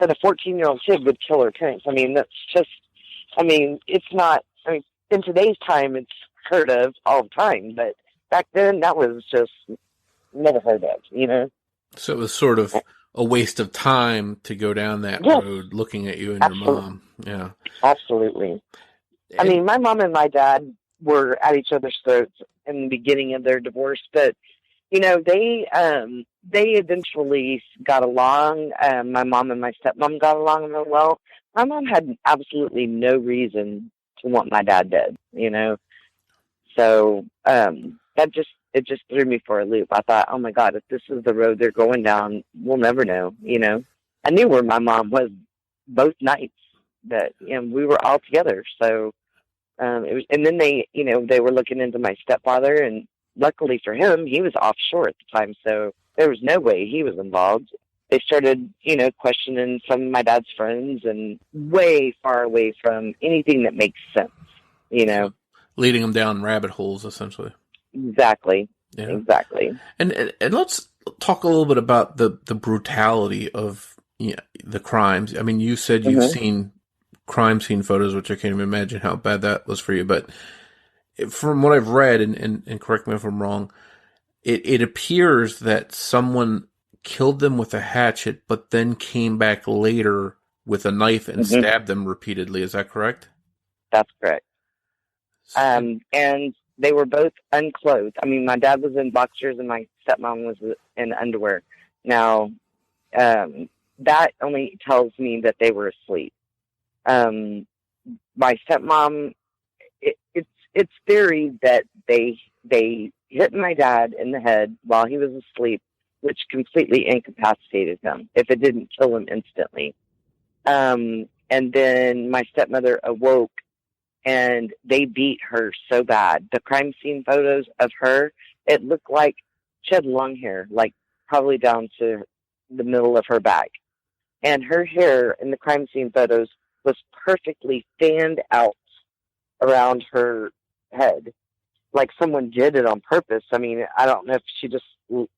14-year-old kid would kill her parents. I mean, that's just, it's not, in today's time, it's heard of all the time, but back then, that was just never heard of, So it was sort of a waste of time to go down that road looking at you and Absolutely. your mom. Yeah. Absolutely. My mom and my dad were at each other's throats in the beginning of their divorce, but, they eventually got along. My mom and my stepmom got along real well. My mom had absolutely no reason to want my dad dead, So, it just threw me for a loop. I thought, oh my God, if this is the road they're going down, we'll never know, I knew where my mom was both nights, that we were all together. So, and then they were looking into my stepfather, and luckily for him, he was offshore at the time. So there was no way he was involved. They started, questioning some of my dad's friends, and way far away from anything that makes sense, Leading them down rabbit holes, essentially. Exactly. Yeah. Exactly. And let's talk a little bit about the brutality of the crimes. I mean, you said you've seen crime scene photos, which I can't even imagine how bad that was for you. But from what I've read, and correct me if I'm wrong, it appears that someone killed them with a hatchet, but then came back later with a knife and stabbed them repeatedly. Is that correct? That's correct. And they were both unclothed. I mean, my dad was in boxers and my stepmom was in underwear. Now, that only tells me that they were asleep. My stepmom, it's theory that they hit my dad in the head while he was asleep, which completely incapacitated him, if it didn't kill him instantly. And then my stepmother awoke, and they beat her so bad. The crime scene photos of her, it looked like she had long hair, like probably down to the middle of her back. And her hair in the crime scene photos was perfectly fanned out around her head, like someone did it on purpose. I mean, I don't know if she just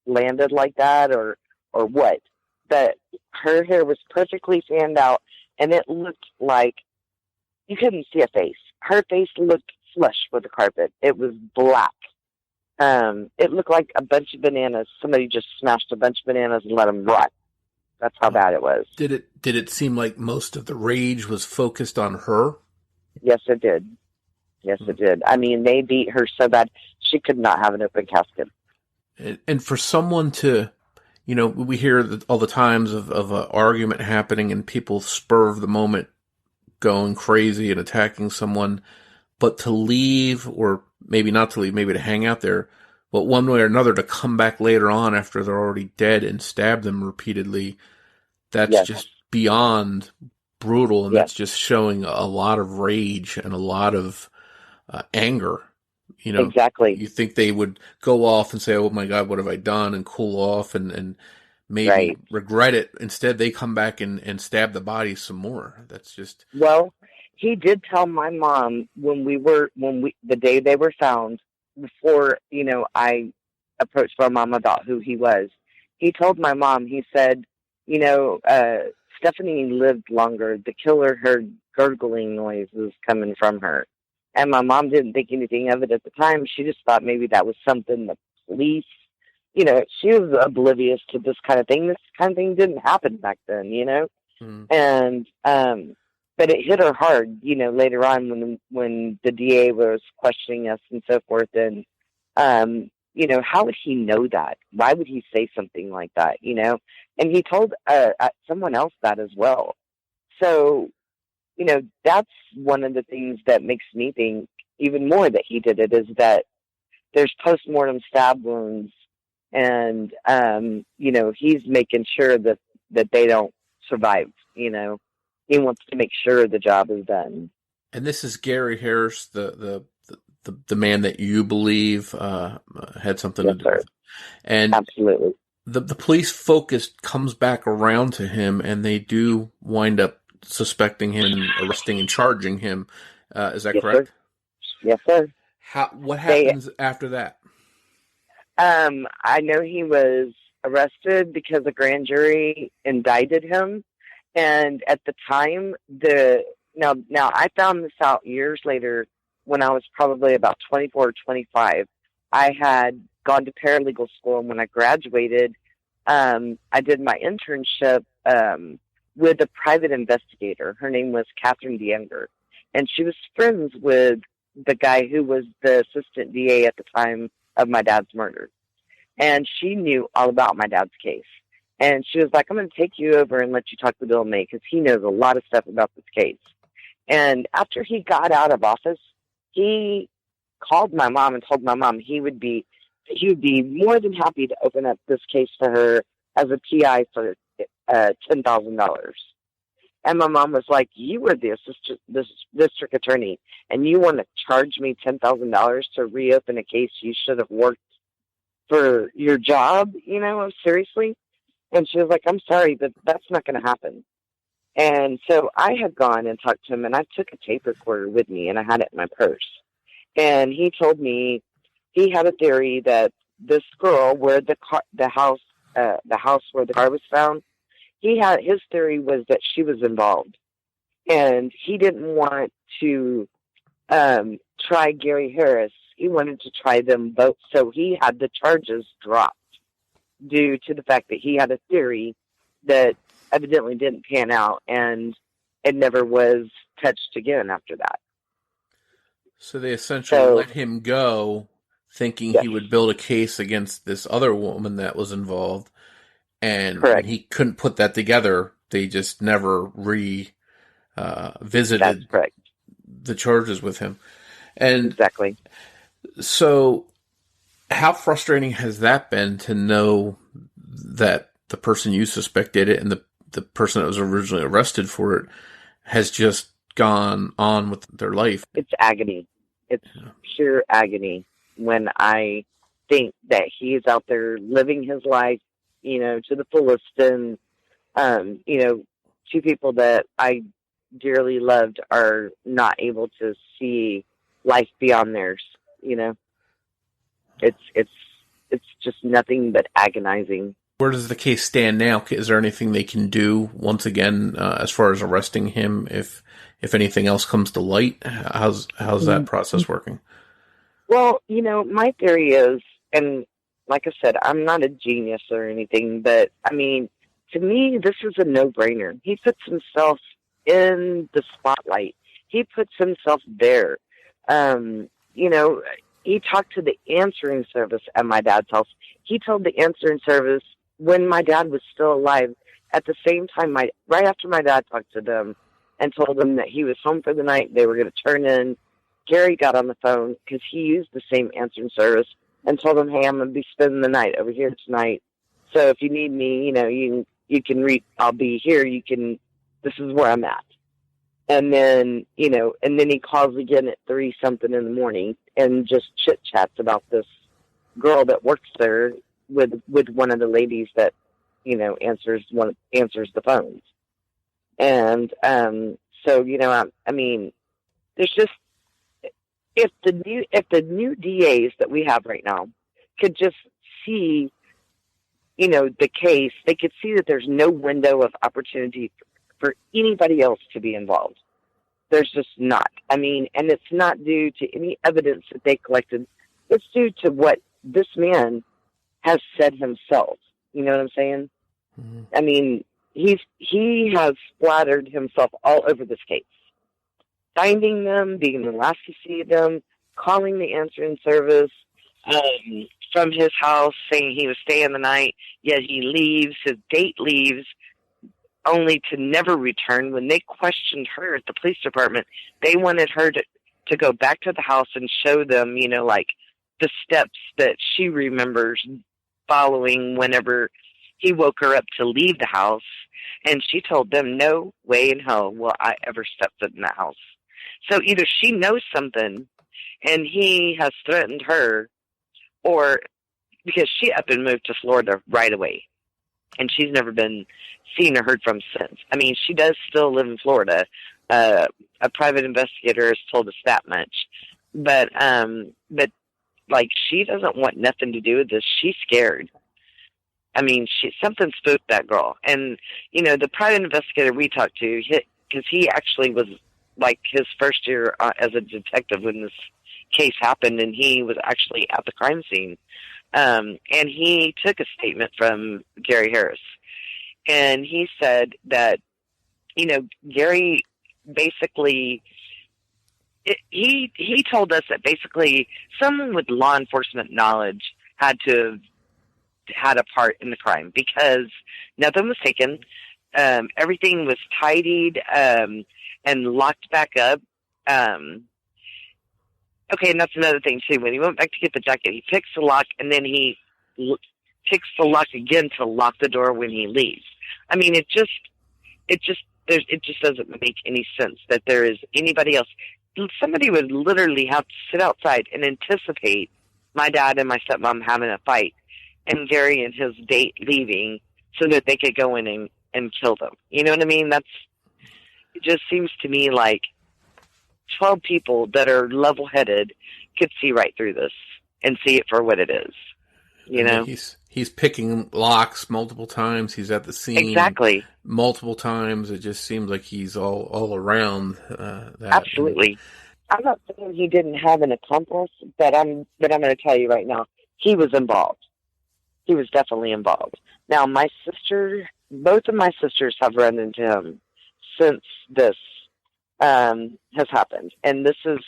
landed like that or what, but her hair was perfectly fanned out, and it looked like you couldn't see a face. Her face looked flush with the carpet. It was black. It looked like a bunch of bananas. Somebody just smashed a bunch of bananas and let them rot. That's how bad it was. Did it seem like most of the rage was focused on her? Yes, it did. Yes, it did. I mean, they beat her so bad, she could not have an open casket. And for someone to, we hear all the times of an argument happening and people spur of the moment going crazy and attacking someone, but to leave, or maybe not to leave, maybe to hang out there, but one way or another to come back later on after they're already dead and stab them repeatedly, that's just beyond brutal, and that's just showing a lot of rage and a lot of anger. Exactly. You think they would go off and say, "Oh my God, what have I done?" and cool off and maybe regret it. Instead, they come back and stab the body some more. That's just... Well, he did tell my mom the day they were found, before, I approached my mom about who he was. He told my mom, he said, Stephanie lived longer. The killer heard gurgling noises coming from her. And my mom didn't think anything of it at the time. She just thought maybe that was something the police, she was oblivious to this kind of thing. This kind of thing didn't happen back then, And, but it hit her hard, later on when the DA was questioning us and so forth. And, how would he know that? Why would he say something like that, And he told someone else that as well. So, that's one of the things that makes me think even more that he did it, is that there's post-mortem stab wounds, and, he's making sure that they don't survive, He wants to make sure the job is done. And this is Gary Harris, the man that you believe had something to do with it. And absolutely, the police focus comes back around to him, and they do wind up suspecting him, arresting and charging him. Is that correct? Sir. Yes, sir. What happens after that? I know he was arrested because the grand jury indicted him. And at the time, now I found this out years later when I was probably about 24 or 25. I had gone to paralegal school, and when I graduated, I did my internship with a private investigator. Her name was Catherine DeYounger, and she was friends with the guy who was the assistant DA at the time of my dad's murder. And she knew all about my dad's case. And she was like, "I'm going to take you over and let you talk to Bill May, because he knows a lot of stuff about this case." And after he got out of office, he called my mom and told my mom he would be more than happy to open up this case for her as a PI for $10,000. And my mom was like, "You were the district attorney, and you want to charge me $10,000 to reopen a case you should have worked for your job? Seriously?" And she was like, "I'm sorry, but that's not going to happen." And so I had gone and talked to him, and I took a tape recorder with me, and I had it in my purse. And he told me he had a theory that this girl, where the house where the car was found, his theory was that she was involved. And he didn't want to try Gary Harris. He wanted to try them both. So he had the charges dropped due to the fact that he had a theory that evidently didn't pan out, and it never was touched again after that. So they essentially let him go, thinking he would build a case against this other woman that was involved. And when he couldn't put that together, they just never visited the charges with him. And exactly. So how frustrating has that been to know that the person you suspect did it and the person that was originally arrested for it has just gone on with their life? It's agony. It's pure agony when I think that he is out there living his life, to the fullest. And, two people that I dearly loved are not able to see life beyond theirs. It's just nothing but agonizing. Where does the case stand now? Is there anything they can do once again as far as arresting him if anything else comes to light? How's that process working? Well, my theory is, and like I said, I'm not a genius or anything, but I mean, to me, this is a no-brainer. He puts himself in the spotlight. He puts himself there. He talked to the answering service at my dad's house. He told the answering service when my dad was still alive. At the same time, right after my dad talked to them and told them that he was home for the night, they were going to turn in, Gary got on the phone because he used the same answering service and told them, "Hey, I'm going to be spending the night over here tonight. So if you need me, you can reach. I'll be here. This is where I'm at." And then, and then he calls again at 3-something in the morning and just chit chats about this girl that works there with one of the ladies that, answers the phones. And, so, I mean, there's just, if the new DAs that we have right now could just see, the case, they could see that there's no window of opportunity for anybody else to be involved. There's just not. I mean, and it's not due to any evidence that they collected. It's due to what this man has said himself. You know what I'm saying? Mm-hmm. I mean, he has splattered himself all over this case. Finding them, being the last to see them, calling the answering service from his house, saying he was staying the night, yet he leaves, his date leaves, only to never return. When they questioned her at the police department, they wanted her to go back to the house and show them, the steps that she remembers following whenever he woke her up to leave the house. And she told them, "No way in hell will I ever step foot in that house." So either she knows something and he has threatened her, or because she up and moved to Florida right away. And she's never been seen or heard from since. I mean, she does still live in Florida. A private investigator has told us that much. But she doesn't want nothing to do with this. She's scared. I mean, something spooked that girl. And, the private investigator we talked to, because he actually was his first year as a detective when this case happened, and he was actually at the crime scene. And he took a statement from Gary Harris. And he said that, Gary basically, he told us that basically someone with law enforcement knowledge had to have had a part in the crime because nothing was taken. Everything was tidied and locked back up. Okay, and that's another thing, too. When he went back to get the jacket, he picks the lock, and then he picks the lock again to lock the door when he leaves. I mean, it just doesn't make any sense that there is anybody else. Somebody would literally have to sit outside and anticipate my dad and my stepmom having a fight and Gary and his date leaving so that they could go in and kill them. You know what I mean? It just seems to me like 12 people that are level-headed could see right through this and see it for what it is. He's picking locks multiple times. He's at the scene Exactly. multiple times. It just seems like he's all around that. Absolutely. I'm not saying he didn't have an accomplice, but I'm going to tell you right now, he was involved. He was definitely involved. Now, both of my sisters have run into him since this has happened, and this is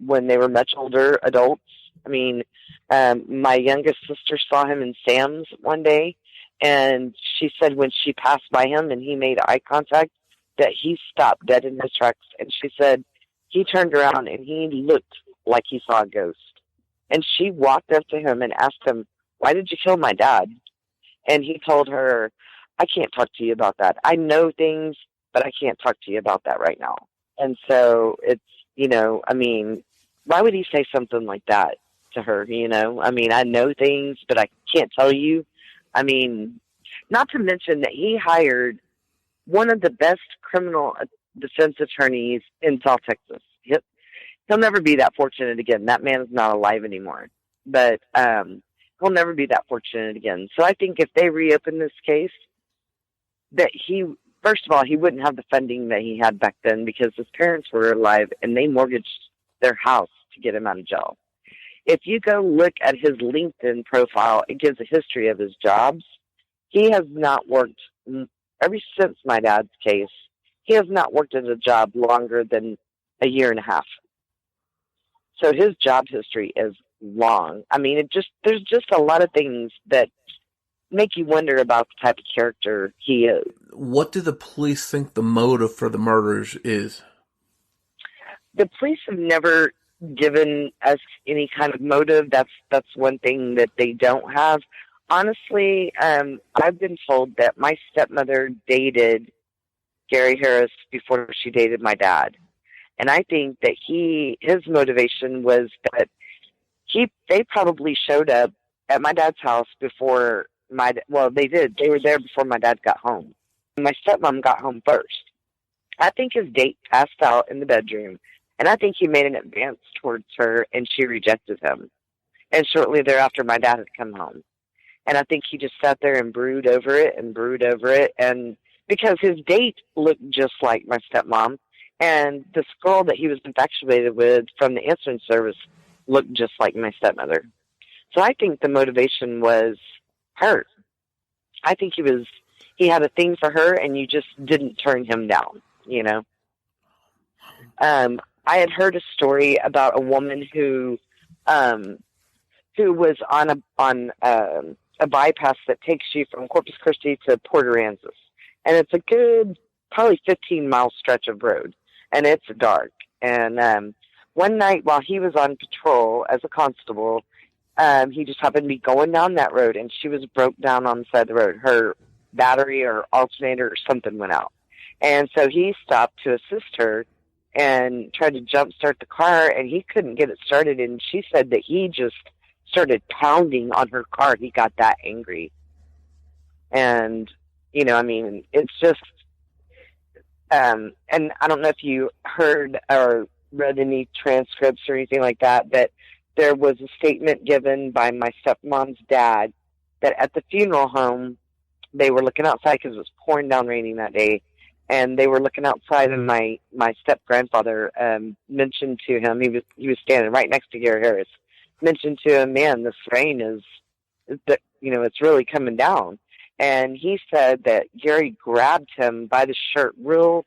when they were much older adults. I mean, my youngest sister saw him in Sam's one day, and she said when she passed by him and he made eye contact that he stopped dead in his tracks, and she said he turned around and he looked like he saw a ghost. And she walked up to him and asked him, "Why did you kill my dad?" And he told her, "I can't talk to you about that. I know things, but I can't talk to you about that right now." And so it's, I mean, why would he say something like that to her? I mean, I know things, but I can't tell you. I mean, not to mention that he hired one of the best criminal defense attorneys in South Texas. He'll never be that fortunate again. That man is not alive anymore, but he'll never be that fortunate again. So I think if they reopen this case, that first of all, he wouldn't have the funding that he had back then because his parents were alive and they mortgaged their house to get him out of jail. If you go look at his LinkedIn profile, it gives a history of his jobs. He has not worked, ever since my dad's case, he has not worked at a job longer than a year and a half. So his job history is long. I mean, there's just a lot of things that make you wonder about the type of character he is. What do the police think the motive for the murders is? The police have never given us any kind of motive. That's one thing that they don't have. Honestly, I've been told that my stepmother dated Gary Harris before she dated my dad. And I think that his motivation was that they probably showed up at my dad's house before they did. They were there before my dad got home. My stepmom got home first. I think his date passed out in the bedroom, and I think he made an advance towards her, and she rejected him. And shortly thereafter, my dad had come home. And I think he just sat there and brooded over it, and because his date looked just like my stepmom, and this girl that he was infatuated with from the answering service looked just like my stepmother. So I think the motivation was her. I think he had a thing for her, and you just didn't turn him down, I had heard a story about a woman who was on a bypass that takes you from Corpus Christi to Port Aransas. And it's a good, probably 15-mile stretch of road. And it's dark. And one night while he was on patrol as a constable, he just happened to be going down that road, and she was broke down on the side of the road. Her battery or alternator or something went out. And so he stopped to assist her and tried to jumpstart the car, and he couldn't get it started. And she said that he just started pounding on her car. He got that angry. And, I mean, it's just, and I don't know if you heard or read any transcripts or anything like that, but there was a statement given by my stepmom's dad that at the funeral home, they were looking outside because it was pouring down raining that day. And they were looking outside, and my step-grandfather mentioned to him, he was standing right next to Gary Harris, mentioned to him, "Man, this rain it's really coming down." And he said that Gary grabbed him by the shirt real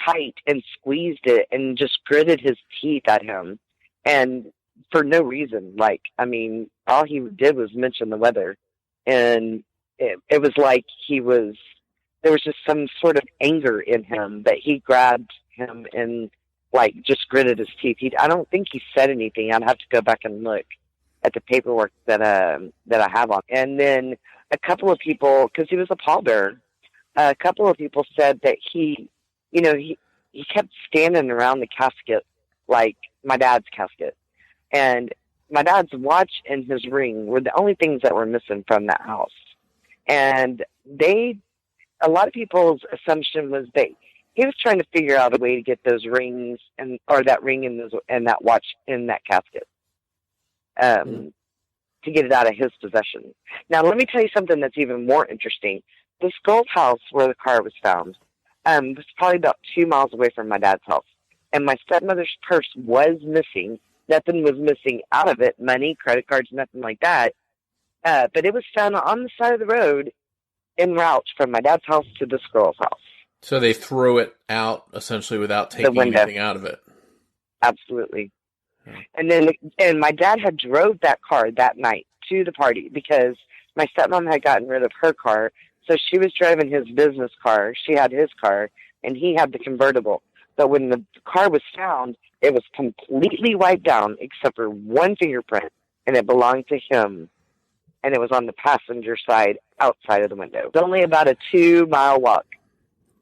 tight and squeezed it and just gritted his teeth at him. And for no reason. All he did was mention the weather. And it was like there was just some sort of anger in him that he grabbed him and just gritted his teeth. I don't think he said anything. I'd have to go back and look at the paperwork that I have on. And then a couple of people, because he was a pallbearer, a couple of people said that he kept standing around the casket, like my dad's casket. And my dad's watch and his ring were the only things that were missing from that house. And a lot of people's assumption was he was trying to figure out a way to get those rings or that ring and that watch in that casket. to get it out of his possession. Now, let me tell you something that's even more interesting. This girl's house where the car was found was probably about 2 miles away from my dad's house. And my stepmother's purse was missing. Nothing was missing out of it, money, credit cards, nothing like that. But it was found on the side of the road en route from my dad's house to this girl's house. So they throw it out essentially without taking anything out of it. Absolutely. And my dad had drove that car that night to the party because my stepmom had gotten rid of her car. So she was driving his business car. She had his car, and he had the convertible. But when the car was found, it was completely wiped down except for one fingerprint, and it belonged to him. And it was on the passenger side outside of the window. It's only about a 2-mile walk.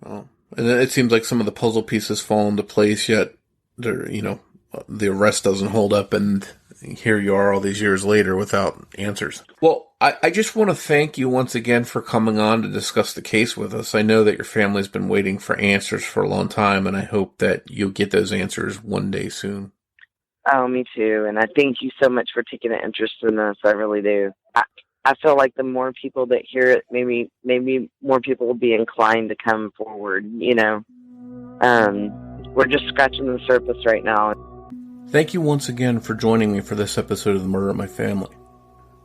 Oh. And it seems like some of the puzzle pieces fall into place, yet the arrest doesn't hold up, and here you are all these years later without answers. Well, I just want to thank you once again for coming on to discuss the case with us. I know that your family's been waiting for answers for a long time, and I hope that you'll get those answers one day soon. Oh, me too. And I thank you so much for taking an interest in this. I really do. I feel like the more people that hear it, maybe more people will be inclined to come forward, We're just scratching the surface right now. Thank you once again for joining me for this episode of The Murder of My Family.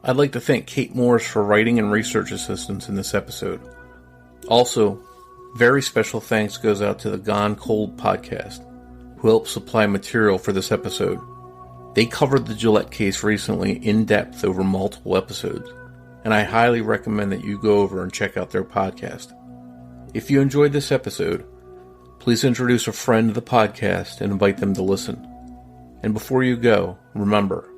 I'd like to thank Kate Morris for writing and research assistance in this episode. Also, very special thanks goes out to the Gone Cold podcast, who helped supply material for this episode. They covered the Gillette case recently in depth over multiple episodes, and I highly recommend that you go over and check out their podcast. If you enjoyed this episode, please introduce a friend to the podcast and invite them to listen. And before you go, remember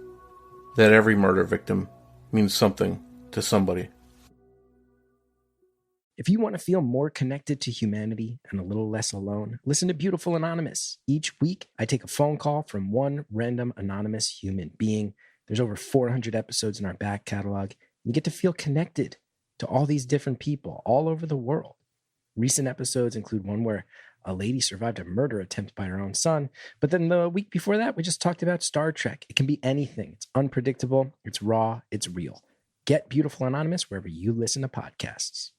that every murder victim means something to somebody. If you want to feel more connected to humanity and a little less alone, listen to Beautiful Anonymous. Each week, I take a phone call from one random anonymous human being. There's over 400 episodes in our back catalog. You get to feel connected to all these different people all over the world. Recent episodes include one where a lady survived a murder attempt by her own son. But then the week before that, we just talked about Star Trek. It can be anything. It's unpredictable. It's raw. It's real. Get Beautiful Anonymous wherever you listen to podcasts.